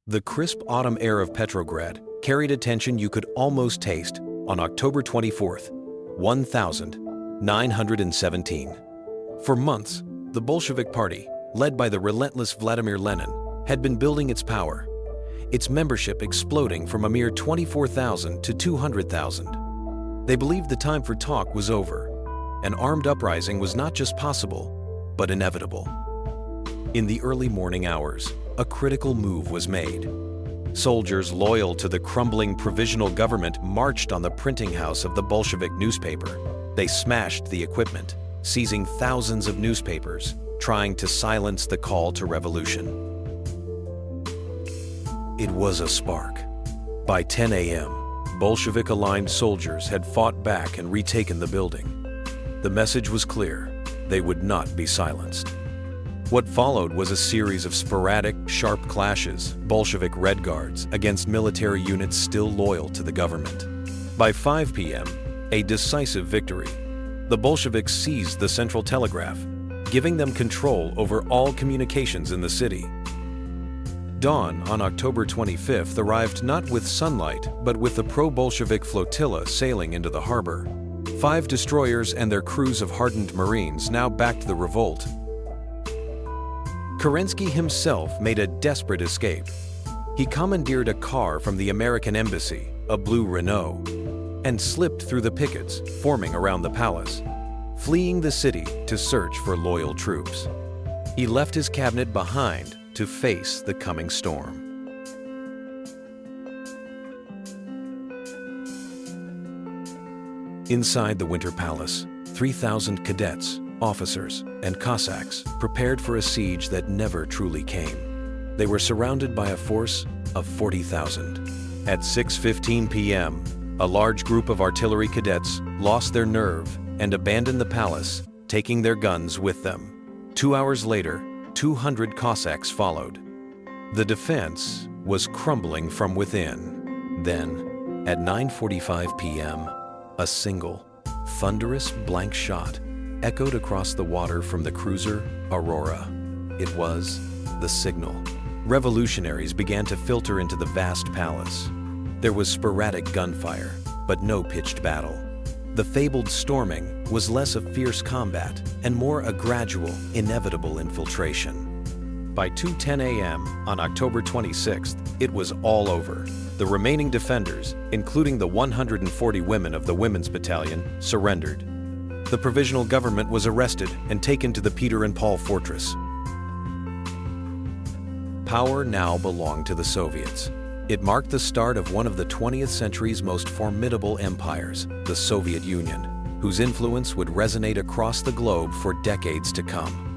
The crisp autumn air of Petrograd carried a tension you could almost taste on October 24th, 1917. For months, the Bolshevik Party, led by the relentless Vladimir Lenin, had been building its power, its membership exploding from a mere 24,000 to 200,000. They believed the time for talk was over. An armed uprising was not just possible, but inevitable. In the early morning hours, a critical move was made. Soldiers loyal to the crumbling provisional government marched on the printing house of the Bolshevik newspaper. They smashed the equipment, seizing thousands of newspapers, trying to silence the call to revolution. It was a spark. By 10 a.m., Bolshevik-aligned soldiers had fought back and retaken the building. The message was clear: they would not be silenced. What followed was a series of sporadic, sharp clashes, Bolshevik Red Guards against military units still loyal to the government. By 5 p.m., a decisive victory. The Bolsheviks seized the Central Telegraph, giving them control over all communications in the city. Dawn on October 25th arrived not with sunlight, but with the pro-Bolshevik flotilla sailing into the harbor. 5 destroyers and their crews of hardened Marines now backed the revolt. Kerensky himself made a desperate escape. He commandeered a car from the American embassy, a blue Renault, and slipped through the pickets forming around the palace, fleeing the city to search for loyal troops. He left his cabinet behind to face the coming storm. Inside the Winter Palace, 3,000 cadets, officers, and Cossacks prepared for a siege that never truly came. They were surrounded by a force of 40,000. At 6:15 p.m., a large group of artillery cadets lost their nerve and abandoned the palace, taking their guns with them. 2 hours later, 200 Cossacks followed. The defense was crumbling from within. Then, at 9:45 p.m., a single, thunderous blank shot echoed across the water from the cruiser Aurora. It was the signal. Revolutionaries began to filter into the vast palace. There was sporadic gunfire, but no pitched battle. The fabled storming was less a fierce combat and more a gradual, inevitable infiltration. By 2:10 a.m. on October 26th, it was all over. The remaining defenders, including the 140 women of the Women's Battalion, surrendered. The provisional government was arrested and taken to the Peter and Paul Fortress. Power now belonged to the Soviets. It marked the start of one of the 20th century's most formidable empires, the Soviet Union, whose influence would resonate across the globe for decades to come.